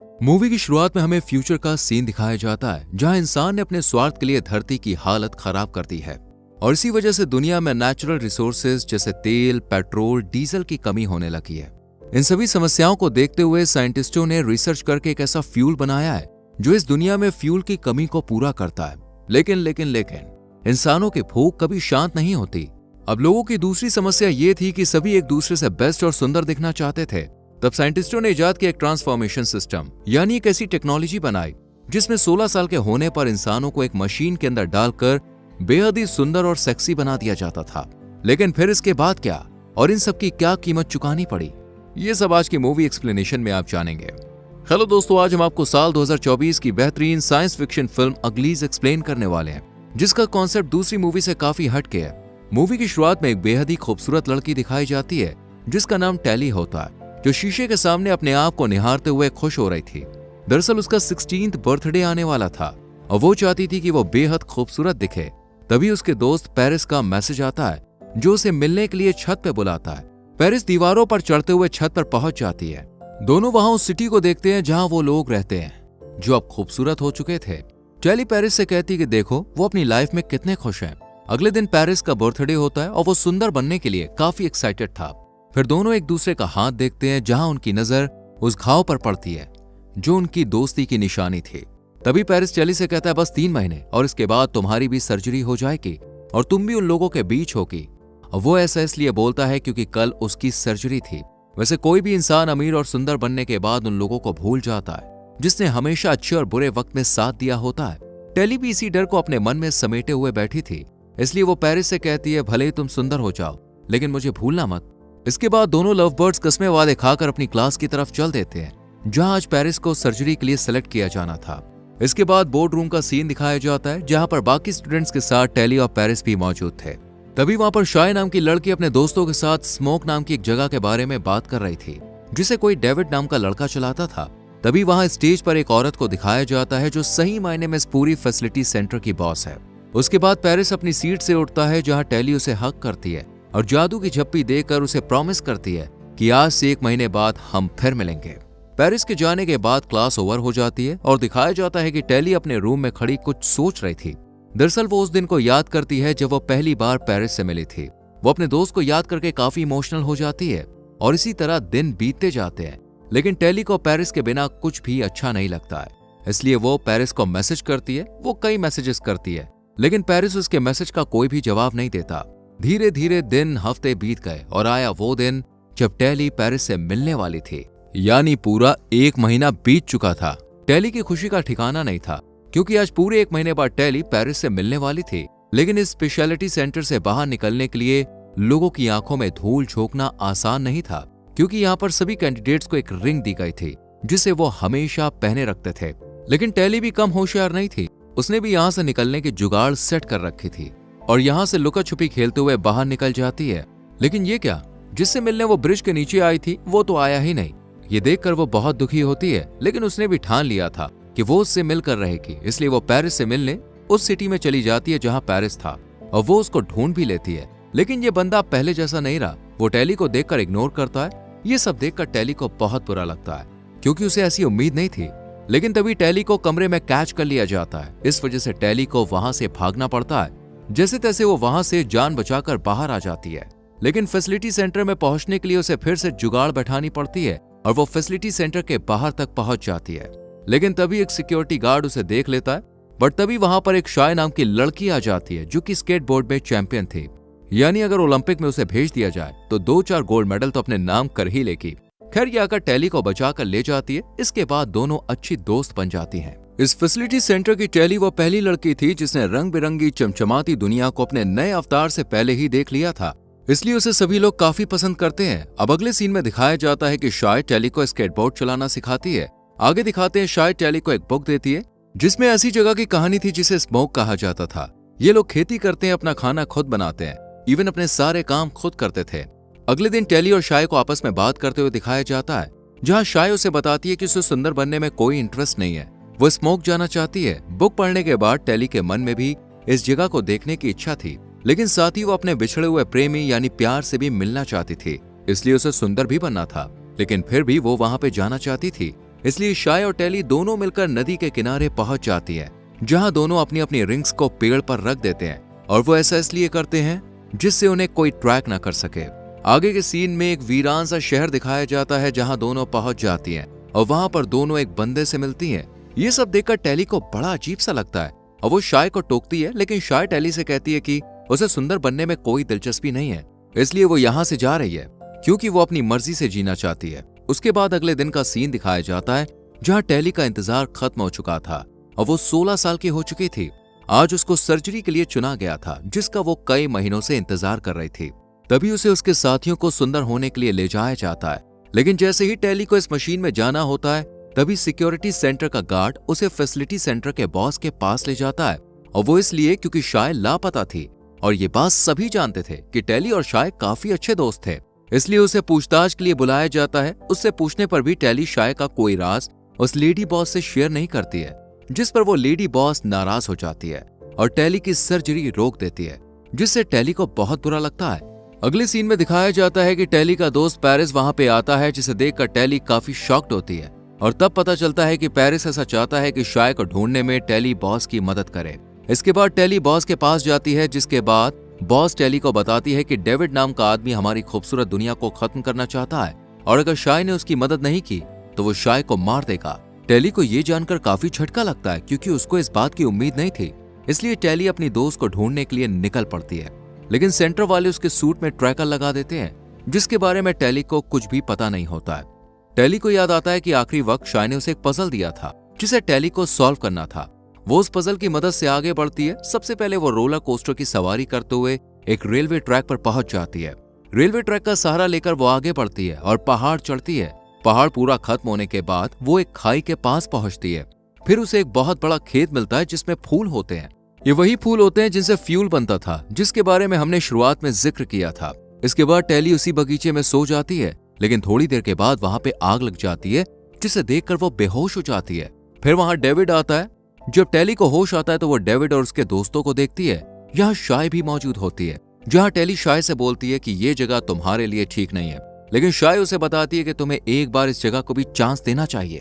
Movie की शुरुआत में हमें फ्यूचर का सीन दिखाया जाता है जहां इंसान ने अपने स्वार्थ के लिए धरती की हालत खराब कर दी है और इसी वजह से दुनिया में नेचुरल रिसोर्सेज जैसे तेल, पेट्रोल, डीजल की कमी होने लगी है। इन सभी समस्याओं को देखते हुए साइंटिस्टों ने रिसर्च करके एक ऐसा फ्यूल बनाया है जो इस दुनिया में फ्यूल की कमी को पूरा करता है। लेकिन इंसानों की भूख कभी शांत नहीं होती। अब लोगों की दूसरी समस्या ये थी कि सभी एक दूसरे से बेस्ट और सुंदर दिखना चाहते थे। तब साइंटिस्टों ने इजाद किया एक ट्रांसफॉर्मेशन सिस्टम, यानी एक ऐसी टेक्नोलॉजी बनाई जिसमें 16 साल के होने पर इंसानों को एक मशीन के अंदर डालकर बेहद ही सुंदर और सेक्सी बना दिया जाता था। लेकिन फिर इसके बाद क्या और इन सब की क्या कीमत चुकानी पड़ी, ये सब आज की मूवी एक्सप्लेनेशन में आप जानेंगे। हेलो दोस्तों, आज हम आपको साल 2024 की बेहतरीन साइंस फिक्शन फिल्म अगलीज एक्सप्लेन करने वाले हैं, जिसका कॉन्सेप्ट दूसरी मूवी से काफी हटके है। मूवी की शुरुआत में एक बेहद ही खूबसूरत लड़की दिखाई जाती है जिसका नाम टेली होता है, जो शीशे के सामने अपने आप को निहारते हुए खुश हो रही थी। दरअसल उसका 16th बर्थडे आने वाला था और वो चाहती थी कि वो बेहद खूबसूरत दिखे। तभी उसके दोस्त पेरिस का मैसेज आता है जो उसे मिलने के लिए छत पे बुलाता है। पेरिस दीवारों पर चढ़ते हुए छत पर पहुंच जाती है। दोनों वहां उस सिटी को देखते हैं जहां वो लोग रहते हैं जो अब खूबसूरत हो चुके थे। टेली पेरिस से कहती कि देखो वो अपनी लाइफ में कितने खुश हैं। अगले दिन पेरिस का बर्थडे होता है और वो सुंदर बनने के लिए काफी एक्साइटेड था। फिर दोनों एक दूसरे का हाथ देखते हैं जहां उनकी नजर उस घाव पर पड़ती है जो उनकी दोस्ती की निशानी थी। तभी पेरिस टेली से कहता है बस 3 महीने और इसके बाद तुम्हारी भी सर्जरी हो जाएगी और तुम भी उन लोगों के बीच होगी। और वो ऐसा इसलिए बोलता है क्योंकि कल उसकी सर्जरी थी। वैसे कोई भी इंसान अमीर और सुंदर बनने के बाद उन लोगों को भूल जाता है जिसने हमेशा अच्छे और बुरे वक्त में साथ दिया होता है। टेली भी इसी डर को अपने मन में समेटे हुए बैठी थी, इसलिए वो पेरिस से कहती है भले ही तुम सुंदर हो जाओ लेकिन मुझे भूलना मत। इसके बाद दोनों लव बर्ड्स कस्मे वादे खाकर अपनी क्लास की तरफ चल देते हैं जहां आज पेरिस को सर्जरी के लिए सेलेक्ट किया जाना था। इसके बाद बोर्ड रूम का सीन दिखाया जाता है जहां पर बाकी स्टूडेंट्स के साथ टेली और पेरिस भी मौजूद थे। तभी वहां पर शाय नाम की लड़की अपने दोस्तों के साथ स्मोक नाम की एक जगह के बारे में बात कर रही थी जिसे कोई डेविड नाम का लड़का चलाता था। तभी वहां स्टेज पर एक औरत को दिखाया जाता है जो सही मायने में इस पूरी फैसिलिटी सेंटर की बॉस है। उसके बाद पेरिस अपनी सीट से उठता है जहां टेली उसे हक करती है और जादू की झप्पी देकर उसे प्रॉमिस करती है कि आज से 1 महीने बाद हम फिर मिलेंगे। पेरिस के जाने के बाद क्लास ओवर हो जाती है और दिखाया जाता है कि टेली अपने रूम में खड़ी कुछ सोच रही थी। दरअसल वो उस दिन को याद करती है जब वो पहली बार पेरिस से मिली थी। वो अपने दोस्त को याद करके काफी इमोशनल हो जाती है और इसी तरह दिन बीतते जाते हैं। लेकिन टेली को पेरिस के बिना कुछ भी अच्छा नहीं लगता है, इसलिए वो पेरिस को मैसेज करती है। वो कई मैसेजेस करती है लेकिन पेरिस उसके मैसेज का कोई भी जवाब नहीं देता। धीरे धीरे दिन हफ्ते बीत गए और आया वो दिन जब टेली पेरिस से मिलने वाली थी, यानी पूरा 1 महीना बीत चुका था। टेली की खुशी का ठिकाना नहीं था क्योंकि आज पूरे 1 महीने बाद टेली पेरिस से मिलने वाली थी। लेकिन इस स्पेशलिटी सेंटर से बाहर निकलने के लिए लोगों की आंखों में धूल झोंकना आसान नहीं था क्योंकि यहाँ पर सभी कैंडिडेट्स को एक रिंग दी गई थी जिसे वो हमेशा पहने रखते थे। लेकिन टेली भी कम होशियार नहीं थी, उसने भी यहाँ से निकलने की जुगाड़ सेट कर रखी थी और यहाँ से लुका छुपी खेलते हुए बाहर निकल जाती है। लेकिन ये क्या, जिससे मिलने वो ब्रिज के नीचे आई थी वो तो आया ही नहीं। ये देखकर वो बहुत दुखी होती है, लेकिन उसने भी ठान लिया था कि वो उससे मिलकर रहेगी, इसलिए वो पेरिस से मिलने उस सिटी में चली जाती है जहाँ पेरिस था और वो उसको ढूंढ भी लेती है। लेकिन ये बंदा पहले जैसा नहीं रहा, वो टेली को देखकर इग्नोर करता है। ये सब देखकर टेली को बहुत बुरा लगता है क्योंकि उसे ऐसी उम्मीद नहीं थी। लेकिन तभी टेली को कमरे में कैच कर लिया जाता है। इस वजह से टेली को वहां से भागना पड़ता है। जैसे तैसे वो वहां से जान बचाकर बाहर आ जाती है। लेकिन फैसिलिटी सेंटर में पहुंचने के लिए उसे फिर से जुगाड़ बैठानी पड़ती है और वो फैसिलिटी सेंटर के बाहर तक पहुंच जाती है। लेकिन तभी एक सिक्योरिटी गार्ड उसे देख लेता है। बट तभी वहां पर एक शाय नाम की लड़की आ जाती है जो कि स्केटबोर्ड में चैंपियन थी, यानी अगर ओलंपिक में उसे भेज दिया जाए तो 2-4 गोल्ड मेडल तो अपने नाम कर ही लेगी। खैर ये आकर टेली को बचाकर ले जाती है। इसके बाद दोनों अच्छी दोस्त बन जाती हैं। इस फैसिलिटी सेंटर की टेली वो पहली लड़की थी जिसने रंग बिरंगी चमचमाती दुनिया को अपने नए अवतार से पहले ही देख लिया था, इसलिए उसे सभी लोग काफी पसंद करते हैं। अब अगले सीन में दिखाया जाता है कि शाय टेली को स्केटबोर्ड चलाना सिखाती है। आगे दिखाते हैं शाय टेली को एक बुक देती है जिसमें ऐसी जगह की कहानी थी जिसे स्मोक कहा जाता था। ये लोग खेती करते हैं, अपना खाना खुद बनाते हैं, इवन अपने सारे काम खुद करते थे। अगले दिन टेली और शाय को आपस में बात करते हुए दिखाया जाता है जहाँ शाय उसे बताती है कि उसे सुंदर बनने में कोई इंटरेस्ट नहीं है, वो स्मोक जाना चाहती है। बुक पढ़ने के बाद टेली के मन में भी इस जगह को देखने की इच्छा थी, लेकिन साथ ही वो अपने बिछड़े हुए प्रेमी यानी प्यार से भी मिलना चाहती थी, इसलिए उसे सुंदर भी बनना था। लेकिन फिर भी वो वहां पे जाना चाहती थी, इसलिए शाय और टेली दोनों मिलकर नदी के किनारे पहुंच जाती है, जहां दोनों अपनी अपनी रिंग्स को पेड़ पर रख देते हैं। और वो ऐसा इसलिए करते हैं जिससे उन्हें कोई ट्रैक ना कर सके। आगे के सीन में एक वीरान सा शहर दिखाया जाता है, जहां दोनों पहुंच जाती हैं और वहां पर दोनों एक बंदे से मिलती हैं। ये सब देखकर टेली को बड़ा अजीब सा लगता है और वो शाय को टोकती है, लेकिन शाय टेली से कहती है कि उसे सुंदर बनने में कोई दिलचस्पी नहीं है, इसलिए वो यहाँ से जा रही है क्योंकि वो अपनी मर्जी से जीना चाहती है। उसके बाद अगले दिन का सीन दिखाया जाता है, जहाँ टेली का इंतजार खत्म हो चुका था और वो 16 साल की हो चुकी थी। आज उसको सर्जरी के लिए चुना गया था, जिसका वो कई महीनों से इंतजार कर रही थी। तभी उसे उसके साथियों को सुंदर होने के लिए ले जाया जाता है, लेकिन जैसे ही टेली को इस मशीन में जाना होता है, तभी सिक्योरिटी सेंटर का गार्ड उसे फैसिलिटी सेंटर के बॉस के पास ले जाता है। और वो इसलिए क्योंकि शाय लापता थी और ये बात सभी जानते थे कि टेली और शाय काफी अच्छे दोस्त थे, इसलिए उसे पूछताछ के लिए बुलाया जाता है। उससे पूछने पर भी टेली शाय का कोई राज उस लेडी बॉस से शेयर नहीं करती है, जिस पर वो लेडी बॉस नाराज हो जाती है और टेली की सर्जरी रोक देती है, जिससे टेली को बहुत बुरा लगता है। अगले सीन में दिखाया जाता है कि टेली का दोस्त पेरिस वहां पे आता है, जिसे देखकर टेली काफी शॉक्ड होती है और तब पता चलता है कि पेरिस ऐसा चाहता है कि शाय को ढूंढने में टेली बॉस की मदद करे। इसके बाद टेली बॉस के पास जाती है, जिसके बाद बॉस टेली को बताती है कि डेविड नाम का आदमी हमारी खूबसूरत दुनिया को खत्म करना चाहता है और अगर शाय ने उसकी मदद नहीं की तो वो शाय को मार देगा। टेली को ये जानकर काफी झटका लगता है, क्योंकि उसको इस बात की उम्मीद नहीं थी, इसलिए टेली अपनी दोस्त को ढूंढने के लिए निकल पड़ती है। लेकिन सेंटर वाले उसके सूट में ट्रैकर लगा देते हैं, जिसके बारे में टेली को कुछ भी पता नहीं होता है। टेली को याद आता है कि आखिरी वक्त शाय ने उसे एक पजल दिया था, जिसे टेली को सॉल्व करना था। वो उस पजल की मदद से आगे बढ़ती है। सबसे पहले वो रोलर कोस्टर की सवारी करते हुए एक रेलवे ट्रैक पर पहुंच जाती है। रेलवे ट्रैक का सहारा लेकर वो आगे बढ़ती है और पहाड़ चढ़ती है। पहाड़ पूरा खत्म होने के बाद वो एक खाई के पास पहुंचती है। फिर उसे एक बहुत बड़ा खेत मिलता है, जिसमें फूल होते हैं। ये वही फूल होते हैं जिनसे फ्यूल बनता था, जिसके बारे में हमने शुरुआत में जिक्र किया था। इसके बाद टेली उसी बगीचे में सो जाती है, लेकिन थोड़ी देर के बाद वहां पे आग लग जाती है, जिसे देखकर वो बेहोश हो जाती है। फिर वहां डेविड आता है। जब टेली को होश आता है तो वो डेविड और उसके दोस्तों को देखती है। यहाँ शाय भी मौजूद होती है, जहाँ टेली शाय से बोलती है कि ये जगह तुम्हारे लिए ठीक नहीं है, लेकिन शाय उसे बताती है कि तुम्हें एक बार इस जगह को भी चांस देना चाहिए।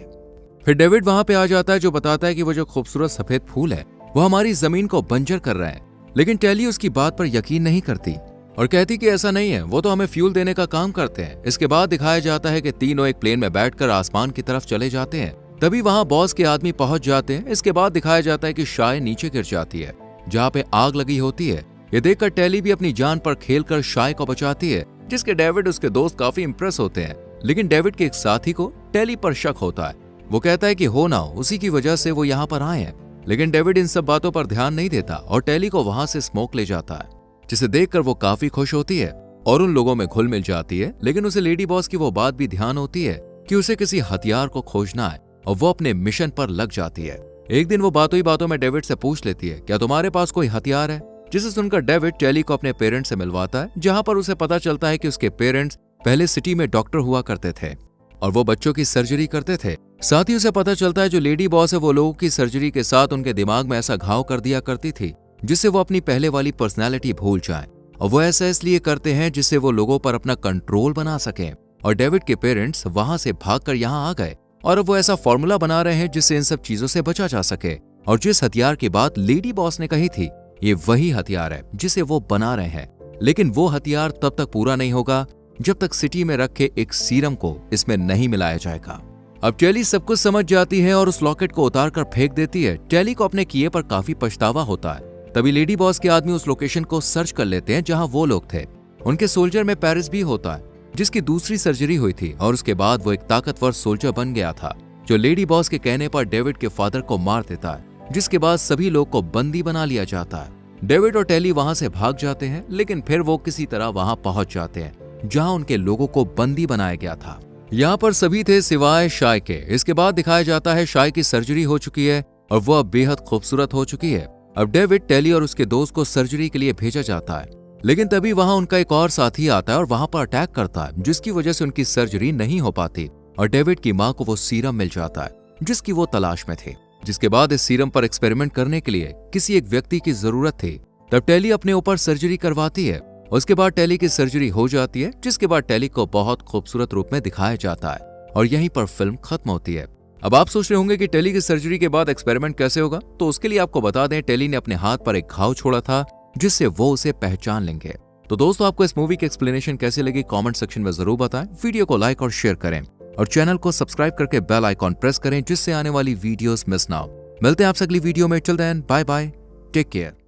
फिर डेविड वहां पे आ जाता है, जो बताता है कि वो जो खूबसूरत सफेद फूल है वो हमारी जमीन को बंजर कर रहे हैं। लेकिन टेली उसकी बात पर यकीन नहीं करती और कहती कि ऐसा नहीं है, वो तो हमें फ्यूल देने का काम करते हैं। इसके बाद दिखाया जाता है कि तीनों एक प्लेन में बैठकर आसमान की तरफ चले जाते हैं। तभी वहां बॉस के आदमी पहुंच जाते हैं। इसके बाद दिखाया जाता है कि शाय नीचे गिर जाती है, जहाँ पे आग लगी होती है। ये देखकर टेली भी अपनी जान पर खेलकर शाय को बचाती है, जिसके डेविड उसके दोस्त काफी इंप्रेस होते हैं। लेकिन डेविड के एक साथी को टेली पर शक होता है। वो कहता है कि हो ना हो उसी की वजह से वो यहाँ पर आए हैं, लेकिन डेविड इन सब बातों पर ध्यान नहीं देता और टेली को वहां से स्मोक ले जाता है, जिसे देखकर वो काफी खुश होती है और उन लोगों में घुल मिल जाती है। लेकिन उसे लेडी बॉस की वो बात भी ध्यान होती है कि उसे किसी हथियार को खोजना है और वो अपने मिशन पर लग जाती है। एक दिन वो बातों ही बातों में डेविड से पूछ लेती है, क्या तुम्हारे पास कोई हथियार है? जिसे सुनकर डेविड टेली को अपने पेरेंट्स से मिलवाता है, जहां पर उसे पता चलता है कि उसके पेरेंट्स पहले सिटी में डॉक्टर हुआ करते थे और वो बच्चों की सर्जरी करते थे। साथ ही उसे पता चलता है जो लेडी बॉस है वो लोगों की सर्जरी के साथ उनके दिमाग में ऐसा घाव कर दिया करती थी जिससे वो अपनी पहले वाली पर्सनैलिटी भूल जाए, और वो ऐसा इसलिए करते हैं जिससे वो लोगों पर अपना कंट्रोल बना सकें। और डेविड के पेरेंट्स वहां से भागकर यहाँ आ गए और अब वो ऐसा फॉर्मूला बना रहे हैं जिससे इन सब चीजों से बचा जा सके। और जिस हथियार की बात लेडी बॉस ने कही थी, ये वही हथियार है जिसे वो बना रहे हैं। लेकिन वो हथियार तब तक पूरा नहीं होगा जब तक सिटी में रखे एक सीरम को इसमें नहीं मिलाया जाएगा। अब टेली सब कुछ समझ जाती है और उस लॉकेट को उतार कर फेंक देती है। टेली को अपने किए पर काफी पछतावा होता है। तभी लेडी बॉस के आदमी उस लोकेशन को सर्च कर लेते हैं जहां वो लोग थे। उनके सोल्जर में पेरिस भी होता है, जिसकी दूसरी सर्जरी हुई थी और उसके बाद वो एक ताकतवर सोल्जर बन गया था, जो लेडी बॉस के कहने पर डेविड के फादर को मार देता है, जिसके बाद सभी लोग को बंदी बना लिया जाता है। डेविड और टेली वहां से भाग जाते हैं, लेकिन फिर वो किसी तरह वहां पहुंच जाते हैं जहां उनके लोगों को बंदी बनाया गया था। यहाँ पर सभी थे सिवाय शाय के। इसके बाद दिखाया जाता है शाय की सर्जरी हो चुकी है और वो अब बेहद खूबसूरत हो चुकी है। अब डेविड, टेली और उसके दोस्त को सर्जरी के लिए भेजा जाता है, लेकिन तभी वहां उनका एक और साथी आता है और वहां पर अटैक करता है, जिसकी वजह से उनकी सर्जरी नहीं हो पाती और डेविड की मां को वो सीरम मिल जाता है जिसकी वो तलाश में थे। जिसके बाद इस सीरम पर एक्सपेरिमेंट करने के लिए किसी एक व्यक्ति की जरूरत थी। तब टेली अपने ऊपर सर्जरी करवाती है। उसके बाद टेली की सर्जरी हो जाती है, जिसके बाद टेली को बहुत खूबसूरत रूप में दिखाया जाता है और यहीं पर फिल्म खत्म होती है। अब आप सोच रहे होंगे कि टेली की सर्जरी के बाद एक्सपेरिमेंट कैसे होगा, तो उसके लिए आपको बता दें टेली ने अपने हाथ पर एक घाव छोड़ा था जिससे वो उसे पहचान लेंगे। तो दोस्तों, आपको इस मूवी की एक्सप्लेनेशन कैसी लगी कमेंट सेक्शन में जरूर बताएं। वीडियो को लाइक और शेयर करें और चैनल को सब्सक्राइब करके बेल आइकॉन प्रेस करें जिससे आने वाली वीडियोस मिस ना हो। मिलते हैं आपसे अगली वीडियो में। Till then bye bye, take care.